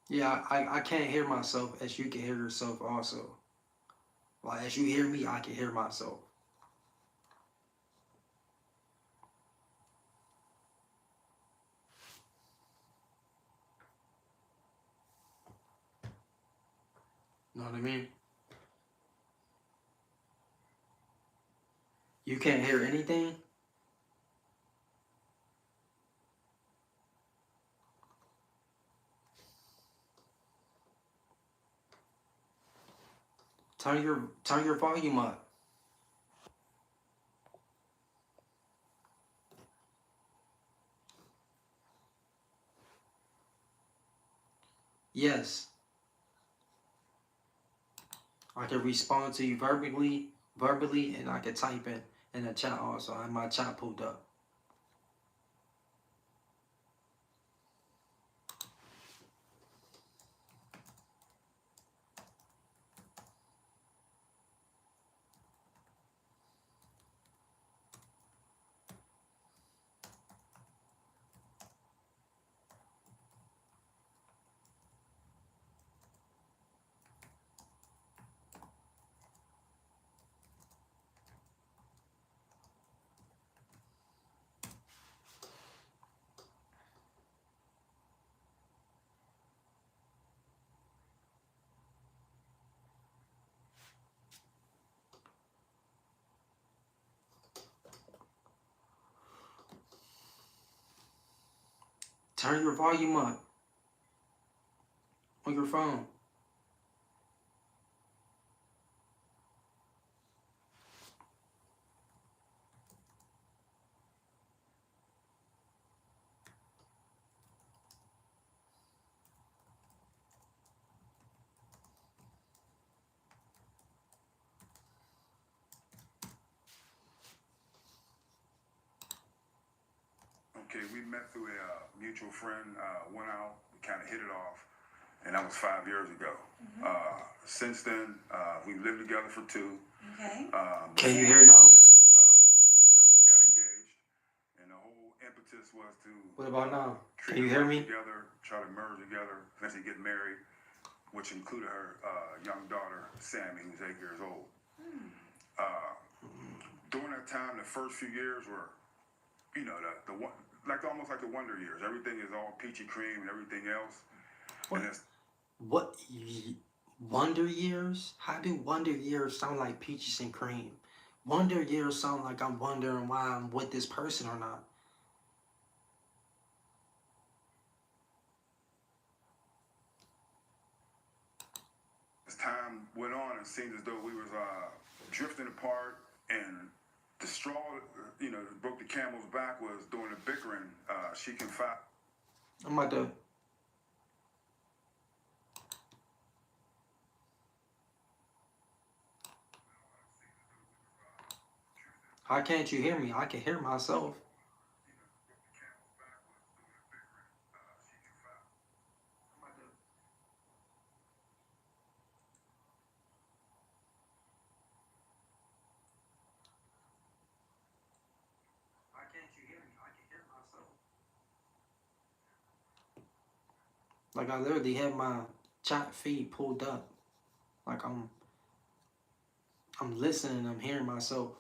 Yeah, I can't hear myself as you can hear yourself also. Like as you hear me, I can hear myself. You know what I mean? You can't hear anything? Turn your volume up. Yes. I can respond to you verbally, and I can type in the chat also. I have my chat pulled up. Turn your volume up on your phone. Okay, we met through a mutual friend, went out, we kind of hit it off, and that was 5 years ago. Since then, we've lived together for 2. Okay. Can you hear now? With each other, we got engaged, and the whole impetus was to. What about now? Can treat you our hear life me? Together, try to merge together, eventually get married, which included her young daughter, Sammy, who's 8 years old. During that time, the first few years were, you know, the one, like almost like the wonder years. Everything is all peachy cream and everything else. What? And it's, What? Wonder Years? How do Wonder Years sound like peaches and cream? Wonder Years sound like I'm wondering why I'm with this person or not. as time went on, it seemed as though we was drifting apart, and the straw, you know, that broke the camel's back was during the bickering. She confided. I'm about to. How can't you hear me? I can hear myself. Why can't you hear me? I can hear myself. Like I literally have my chat feed pulled up. Like I'm listening, I'm hearing myself.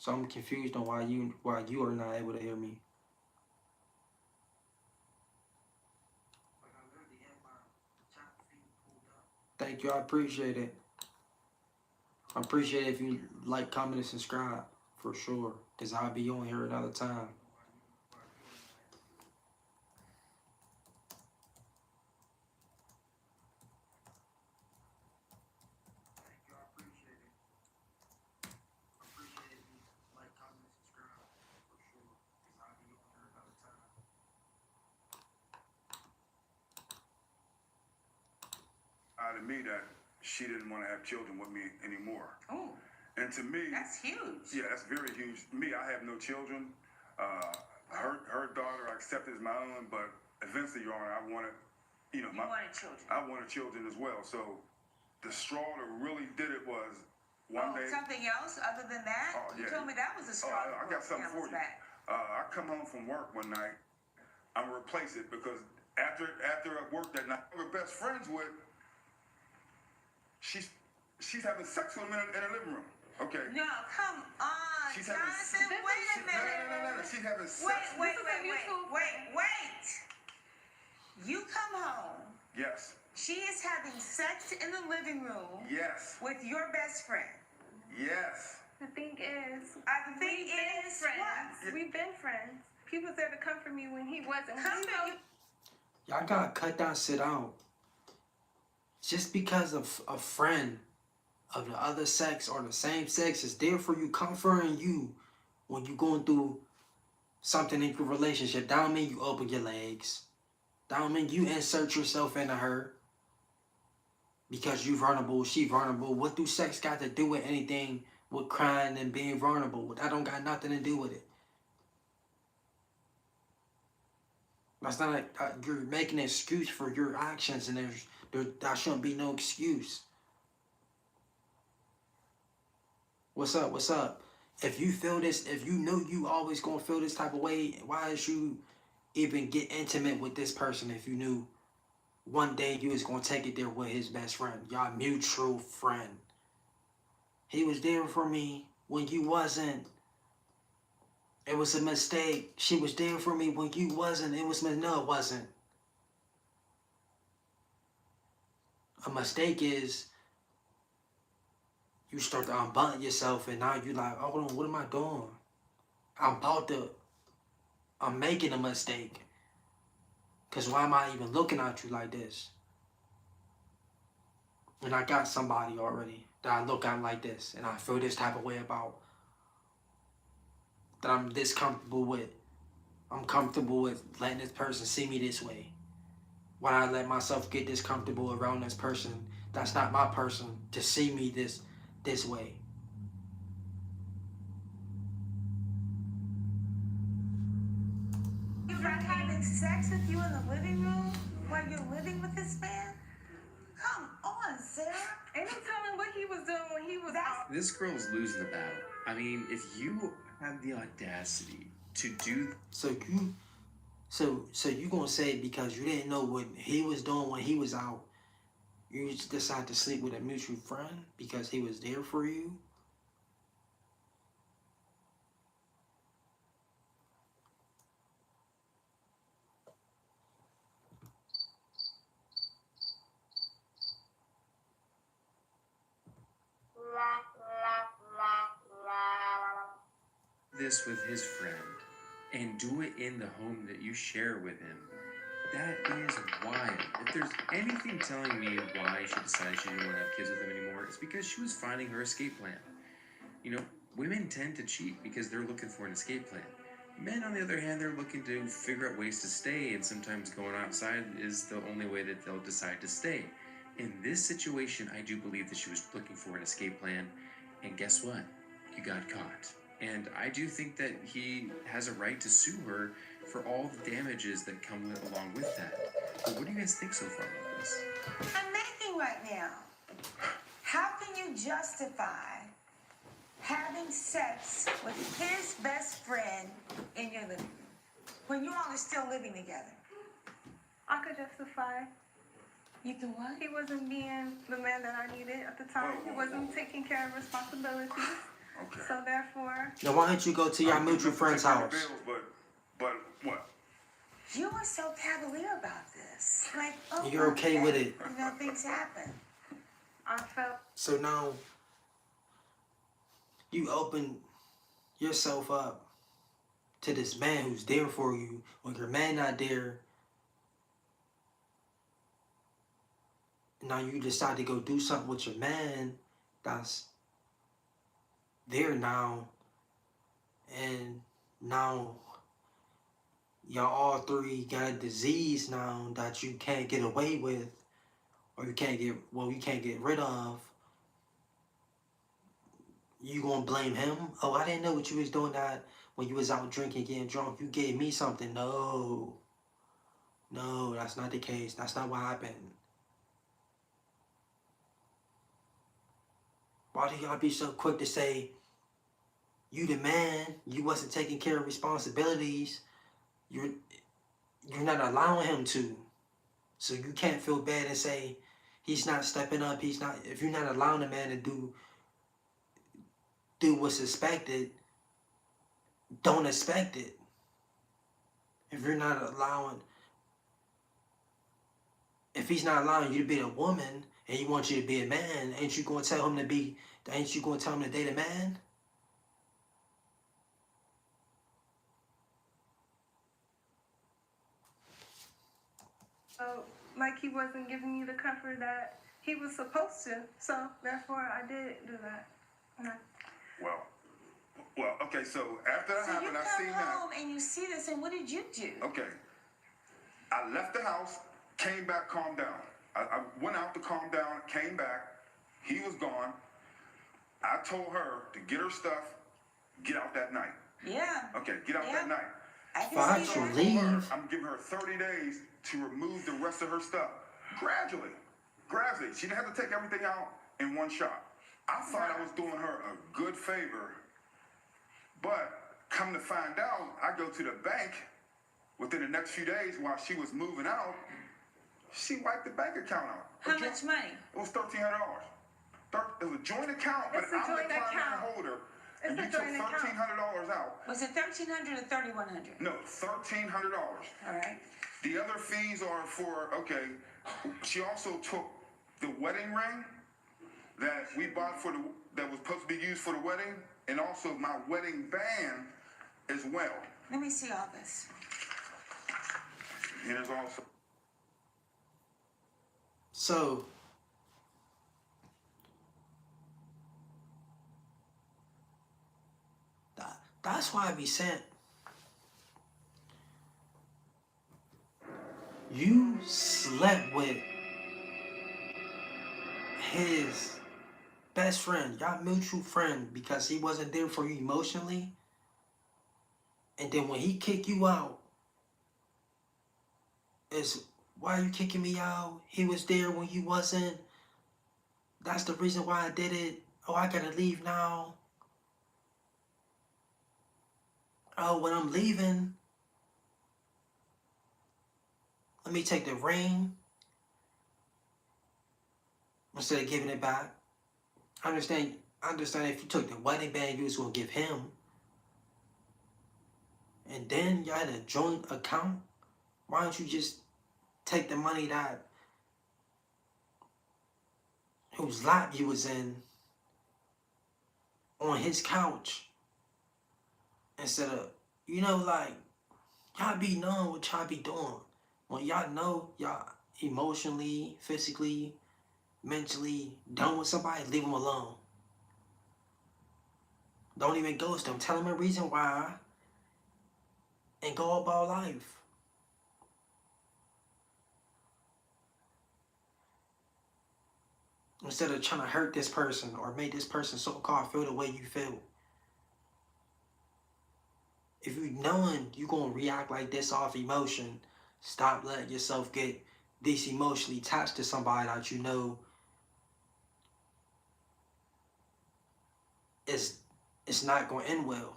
So I'm confused on why you are not able to hear me. Like I literally have my chat feed pulled up. Thank you, I appreciate it. I appreciate it if you like, comment, and subscribe for sure. Cause I'll be on here another time. To me that she didn't want to have children with me anymore. Oh, And to me, that's huge. yeah, that's very huge. Me, I have no children. Her daughter I accepted as my own, but eventually, Your Honor, I wanted, you know, You wanted children. I wanted children as well. So the straw that really did it was one day. Something else other than that? Oh, You yeah. told me that was a straw. I got something for you. I come home from work one night. I'm gonna replace it because after work that night, we're best friends with. She's having sex with him in the living room. Okay. No, come on, She's Jonathan. having Wait a minute. No. She's having sex. Wait. You come home. Yes. She is having sex in the living room Yes. with your best friend. Yes. The thing is, The thing we've been is friends. what? We've been friends. He was there to comfort me when he wasn't. Comfort you. Y'all gotta cut that shit out. Just because of a friend of the other sex or the same sex is there for you, comforting you when you're going through something in your relationship, that don't mean you open your legs. That don't mean you insert yourself into her because you vulnerable, she vulnerable. What do sex got to do with anything with crying and being vulnerable? That don't got nothing to do with it. That's not like you're making an excuse for your actions, and that shouldn't be no excuse. What's up? If you feel this, if you know you always gonna feel this type of way, why is you even get intimate with this person if you knew one day you was gonna take it there with his best friend, y'all mutual friend? He was there for me when you wasn't. It was a mistake. She was there for me when you wasn't. It wasn't. A mistake is you start to unbutton yourself and now you like, hold on, what am I doing? I'm making a mistake. Cause why am I even looking at you like this? And I got somebody already that I look at like this and I feel this type of way about. That I'm this comfortable with. I'm comfortable with letting this person see me this way. Why I let myself get this comfortable around this person? That's not my person to see me this way. You're not having sex with you in the living room while you're living with this man? Come on, Sarah. Ain't no telling what he was doing when he was out. This girl's losing the battle. I mean, if you have the audacity to do So you gonna say because you didn't know what he was doing when he was out, you just decide to sleep with a mutual friend because he was there for you? this with his friend and do it in the home that you share with him, that is wild. If there's anything telling me why she decided she didn't want to have kids with him anymore, it's because she was finding her escape plan. You know, women tend to cheat because they're looking for an escape plan. Men, on the other hand, they're looking to figure out ways to stay, and sometimes going outside is the only way that they'll decide to stay. In this situation, I do believe that she was looking for an escape plan, and guess what? You got caught. And I do think that he has a right to sue her for all the damages that come along with that. But what do you guys think so far about this? I'm thinking right now, how can you justify having sex with his best friend in your living room when you all are still living together? I could justify. You can what? He wasn't being the man that I needed at the time. He wasn't taking care of responsibilities. Okay. So therefore, Now why don't you go to your mutual friend's house? But what? You were so cavalier about this. Like, oh, You're okay with it. You know, things happen. I felt So now you open yourself up to this man who's there for you when your man not there. Now you decide to go do something with your man that's there now, and now y'all all three got a disease now that you can't get away with, or you can't get rid of. You gonna blame him? Oh, I didn't know what you was doing that when you was out drinking, getting drunk. You gave me something. No, that's not the case. That's not what happened. Why do y'all be so quick to say, you the man, you wasn't taking care of responsibilities, you're not allowing him to. So you can't feel bad and say he's not stepping up. He's not. If you're not allowing a man to do what's expected, don't expect it. If you're not allowing, if he's not allowing you to be a woman and he wants you to be a man, ain't you gonna tell him to be? Ain't you gonna tell him to date a man? So, like he wasn't giving me the comfort that he was supposed to. So, therefore, I did do that. Well, okay, so after that So you happened, I come seen that. home and you see this, and what did you do? Okay. I left the house, came back, calmed down. I went out to calm down, came back. He was gone. I told her to get her stuff, get out that night. Yeah. Okay, get out Yeah. that night. I can Fine, see she'll that. leave. I'm giving her 30 days to remove the rest of her stuff. Gradually. She didn't have to take everything out in one shot. I thought I was doing her a good favor, but come to find out, I go to the bank within the next few days while she was moving out. She wiped the bank account out. How much money? It was $1,300. It was a joint account, but It's a I'm the joint primary account. holder. It's And a you took joint account. $1,300 out. Was it $1,300 or $3,100? No, $1,300. All right. The other fees are for, okay, she also took the wedding ring that we bought that was supposed to be used for the wedding, and also my wedding band as well. Let me see all this. And there's also. So that's why I be saying you slept with his best friend, y'all mutual friend, because he wasn't there for you emotionally. And then when he kick you out, it's why are you kicking me out? He was there when you wasn't. That's the reason why I did it. Oh, I gotta leave now. Oh, when I'm leaving, let me take the ring instead of giving it back. I understand if you took the wedding band, you was gonna give him. And then you had a joint account. Why don't you just take the money that whose lap you was in on his couch instead of, like, y'all be knowing what y'all be doing. When y'all know y'all emotionally, physically, mentally done with somebody, leave them alone. Don't even ghost them. Tell them a reason why and go about life. Instead of trying to hurt this person or make this person so-called feel the way you feel. If you knowing you gonna react like this off emotion, stop letting yourself get this emotionally attached to somebody that you know it's not gonna end well.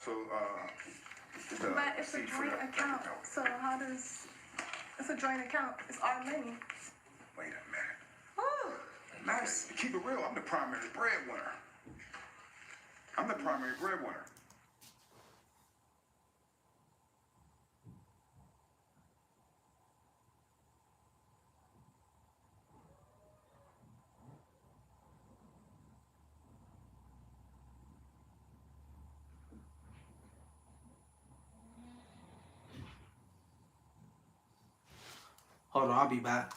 So, But it's a joint account. So how does... It's a joint account. It's our money. Wait a minute. Woo! Mercy. Keep it real, I'm the primary breadwinner. Hold on, I'll be back.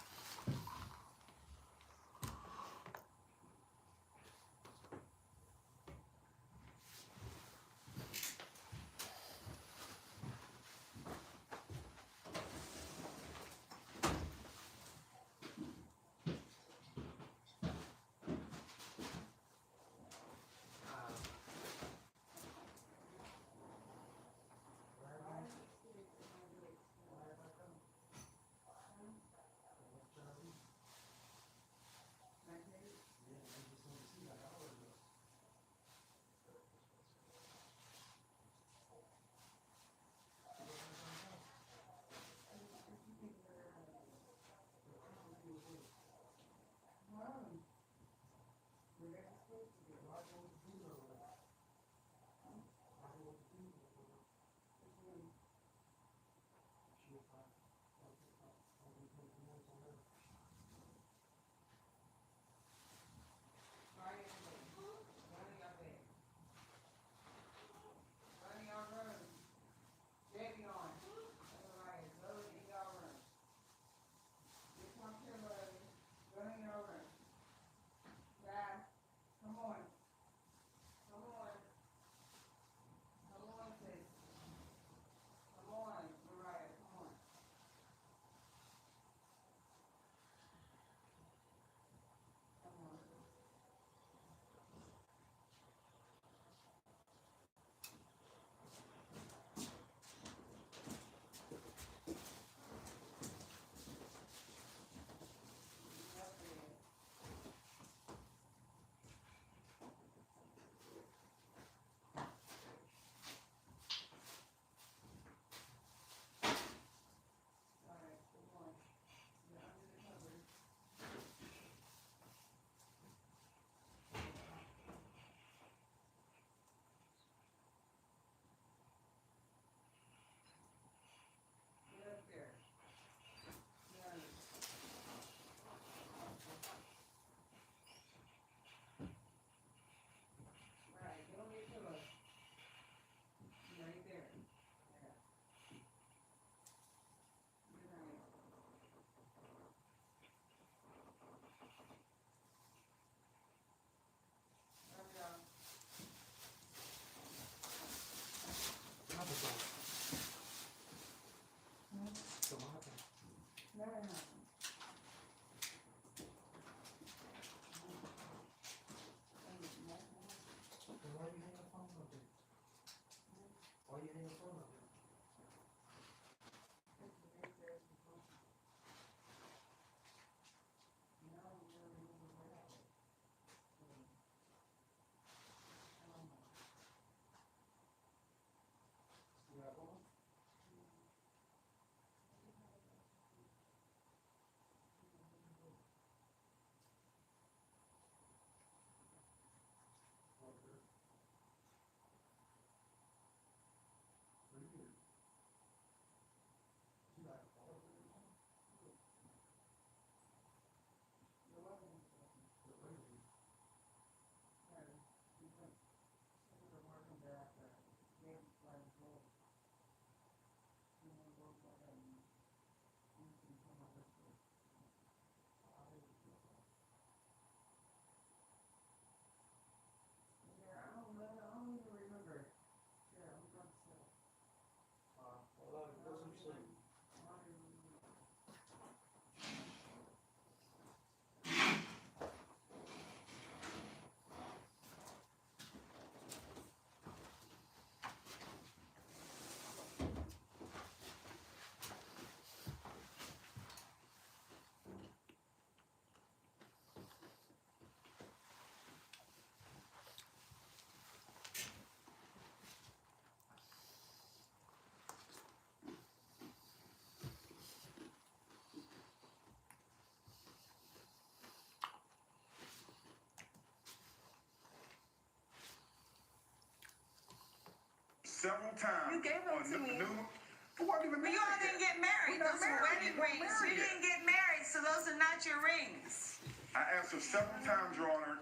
several times. You gave them on to me. It wasn't even But you all didn't get married. We're not Those were married. wedding We're rings. married. You didn't get married, so those are not your rings. I asked her several times, Your Honor,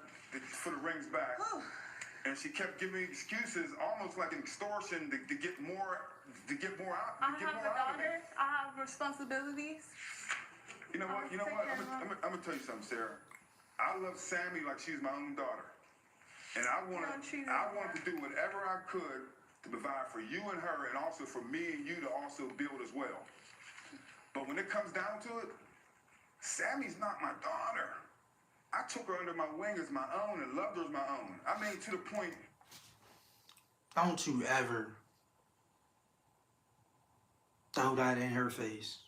for the rings back. Whew. And she kept giving me excuses, almost like an extortion, to get more out. I To get have more a out of me. daughter. I have responsibilities. You know what? Take care of her. I'm gonna tell you something, Sarah. I love Sammy like she's my own daughter, and I Don't treat her wanted like to do whatever I could to provide for you and her, and also for me and you to also build as well. But when it comes down to it, Sammy's not my daughter. I took her under my wing as my own and loved her as my own. I mean, to the point. Don't you ever throw that in her face.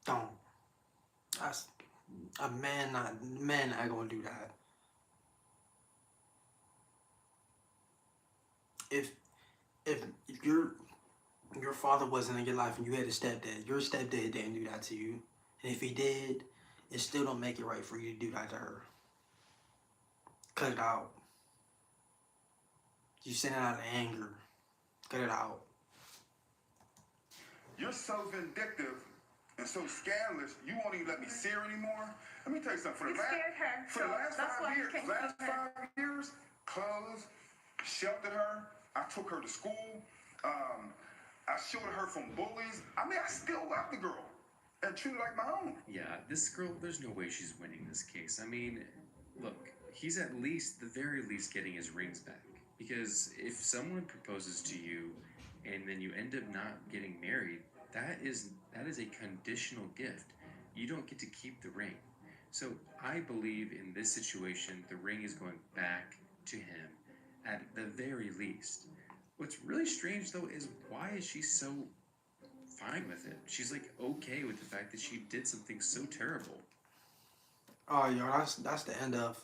Don't. That's a man not gonna do that. If your father wasn't in your life and you had a stepdad, your stepdad didn't do that to you. And if he did, it still don't make it right for you to do that to her. Cut it out. You send it out of anger. Cut it out. You're so vindictive and so scandalous, you won't even let me see her anymore. Let me tell you something. You scared her, For the so last that's why you can't last keep her. 5 years, clothes, sheltered her. I took her to school. I shielded her from bullies. I mean, I still love the girl and treat her like my own. Yeah, this girl, there's no way she's winning this case. I mean, look, he's at least, the very least, getting his rings back. Because if someone proposes to you and then you end up not getting married, that is a conditional gift. You don't get to keep the ring. So I believe in this situation, the ring is going back to him at the very least. What's really strange though is why is she so fine with it? She's like okay with the fact that she did something so terrible. Alright, y'all, that's the end of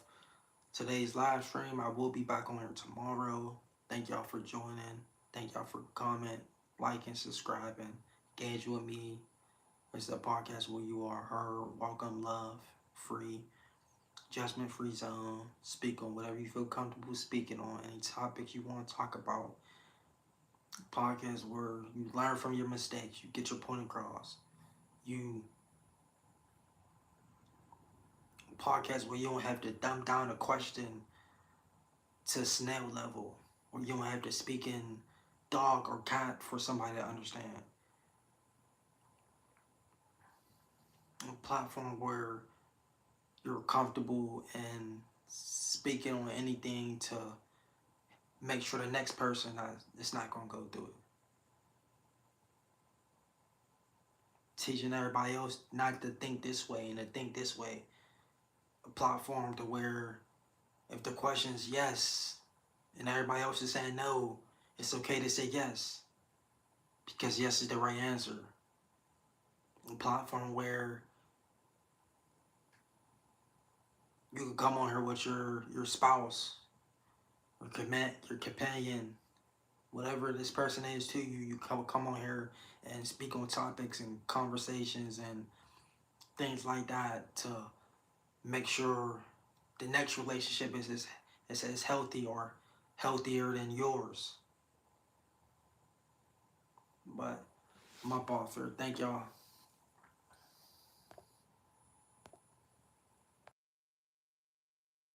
today's live stream. I will be back on here tomorrow. Thank y'all for joining. Thank y'all for comment, liking, subscribing, engage with me. It's the podcast where you are heard, welcome, love, free, judgment-free zone. Speak on whatever you feel comfortable speaking on, any topics you want to talk about. Podcast where you learn from your mistakes, you get your point across. Podcast where you don't have to dumb down a question to snail level, where you don't have to speak in dog or cat for somebody to understand. A platform where you're comfortable in speaking on anything to make sure the next person is not going to go through it. Teaching everybody else not to think this way and to think this way. A platform to where if the question is yes and everybody else is saying no, it's okay to say yes because yes is the right answer. A platform where you can come on here with your spouse or your companion, whatever this person is to you. You come on here and speak on topics and conversations and things like that to make sure the next relationship is as healthy or healthier than yours. But I'm up off here. Thank y'all.